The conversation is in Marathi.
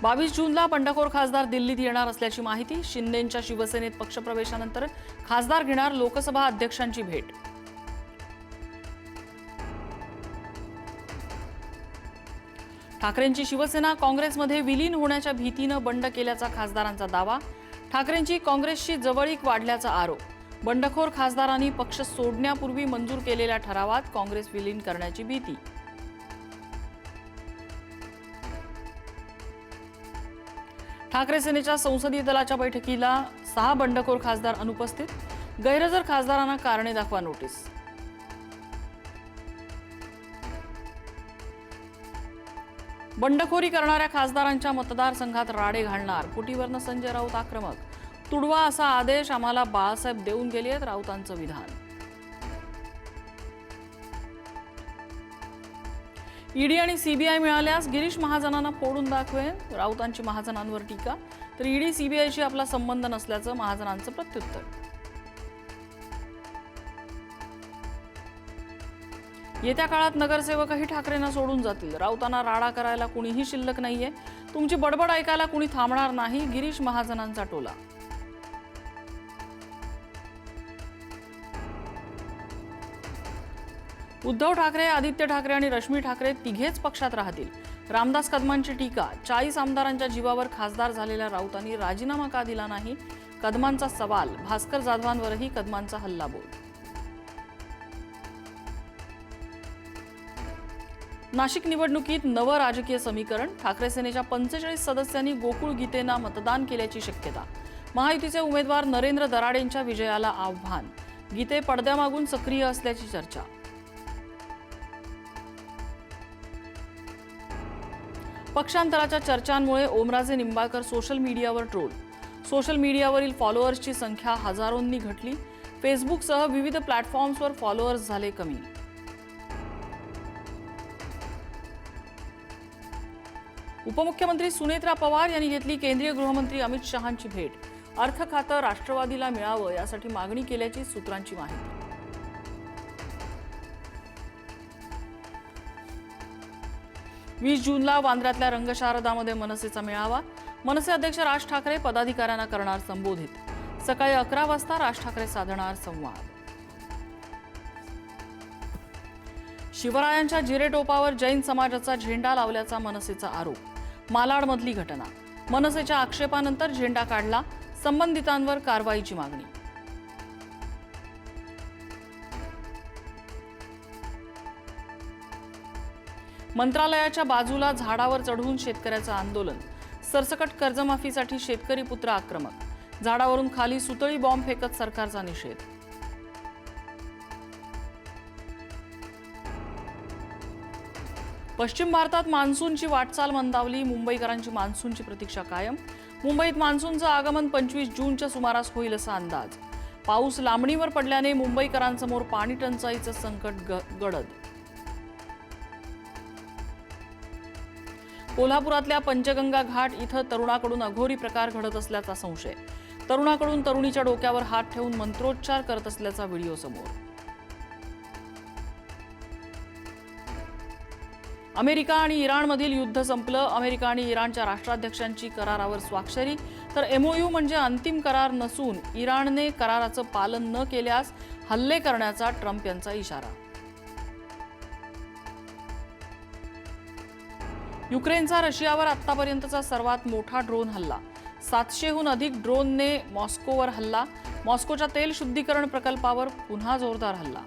22 जूनला बंडखोर खासदार दिल्लीत येणार असल्याची माहिती. शिंदेंच्या शिवसेनेत पक्षप्रवेशानंतर खासदार घेणार लोकसभा अध्यक्षांची भेट. ठाकरेंची शिवसेना काँग्रेसमध्ये विलीन होण्याच्या भीतीनं बंड केल्याचा खासदारांचा दावा. ठाकरेंची काँग्रेसशी जवळीक वाढल्याचा आरोप. बंडखोर खासदारांनी पक्ष सोडण्यापूर्वी मंजूर केलेल्या ठरावात काँग्रेस विलीन करण्याची भीती. ठाकरे सेनेच्या संसदीय दलाच्या बैठकीला 6 बंडखोर खासदार अनुपस्थित. गैरहजर खासदारांना कारणे दाखवा नोटीस. बंडखोरी करणाऱ्या खासदारांच्या मतदारसंघात राडे घालणार. कुटीवरनं संजय राऊत आक्रमक. तुडवा असा आदेश आम्हाला बाळासाहेब देऊन गेलेत, राऊतांचं विधान. ईडी आणि सीबीआय मिळाल्यास गिरीश महाजनांना फोडून दाखवेन. राऊतांची महाजनांवर टीका. तर ईडी सीबीआयशी आपला संबंध नसल्याचं महाजनांचं प्रत्युत्तर. येत्या काळात नगरसेवकही ठाकरेंना सोडून जातील. राऊतांना राडा करायला कुणीही शिल्लक नाहीये. तुमची बडबड ऐकायला कुणी थांबणार नाही. गिरीश महाजनांचा टोला. उद्धव ठाकरे, आदित्य ठाकरे आणि रश्मी ठाकरे तिघेच पक्षात राहतील. रामदास कदमांची टीका. 40 आमदारांच्या जीवावर खासदार झालेल्या राऊतांनी राजीनामा का दिला नाही? कदमांचा सवाल. भास्कर जाधवांवरही कदमांचा हल्लाबोल. नाशिक निवडणुकीत नवं राजकीय समीकरण. ठाकरे सेनेच्या 45 सदस्यांनी गोकुळ गीतेंना मतदान केल्याची शक्यता. महायुतीचे उमेदवार नरेंद्र दराडेंच्या विजयाला आव्हान. गीते पडद्यामागून सक्रिय असल्याची चर्चा. पक्षांतराच्या चर्चांमुळे ओमराजे निंबाळकर सोशल मीडियावर ट्रोल. सोशल मीडियावरील फॉलोअर्सची संख्या हजारोंनी घटली. फेसबुकसह विविध प्लॅटफॉर्म्सवर फॉलोअर्स झाले कमी. उपमुख्यमंत्री सुनेत्रा पवार यांनी घेतली केंद्रीय गृहमंत्री अमित शहांची भेट. अर्थ खातं राष्ट्रवादीला मिळावं यासाठी मागणी केल्याची सूत्रांची माहिती. 20 जूनला वांद्र्यातल्या रंगशारदामध्ये मनसेचा मेळावा. मनसे अध्यक्ष राज ठाकरे पदाधिकाऱ्यांना करणार संबोधित. सकाळी 11 वाजता राज ठाकरे साधणार संवाद. शिवरायांच्या जिरेटोपावर जैन समाजाचा झेंडा लावल्याचा मनसेचा आरोप. मालाडमधली घटना. मनसेच्या आक्षेपानंतर झेंडा काढला. संबंधितांवर कारवाईची मागणी. मंत्रालयाच्या बाजूला झाडावर चढून शेतकऱ्याचं आंदोलन. सरसकट कर्जमाफीसाठी शेतकरी पुत्र आक्रमक. झाडावरून खाली सुतळी बॉम्ब फेकत सरकारचा निषेध. पश्चिम भारतात मान्सूनची वाटचाल मंदावली. मुंबईकरांची मान्सूनची प्रतीक्षा कायम. मुंबईत मान्सूनचं आगमन 25 जूनच्या सुमारास होईल असा अंदाज. पाऊस लांबणीवर पडल्याने मुंबईकरांसमोर पाणी टंचाईचं संकट गडद. कोल्हापुरातल्या पंचगंगा घाट इथं तरुणाकडून अघोरी प्रकार घडत असल्याचा संशय. तरुणाकडून तरुणीच्या डोक्यावर हात ठेवून मंत्रोच्चार करत असल्याचा व्हिडिओ समोर. अमेरिका आणि इराणमधील युद्ध संपलं. अमेरिका आणि इराणच्या राष्ट्राध्यक्षांची करारावर स्वाक्षरी. तर एमओयू म्हणजे अंतिम करार नसून इराणने कराराचं पालन न केल्यास हल्ले करण्याचा ट्रम्प यांचा इशारा. युक्रेनचा रशियावर आतापर्यंतचा सर्वात मोठा ड्रोन हल्ला. 700हून अधिक ड्रोनने मॉस्कोवर हल्ला. मॉस्कोच्या तेल शुद्धीकरण प्रकल्पावर पुन्हा जोरदार हल्ला.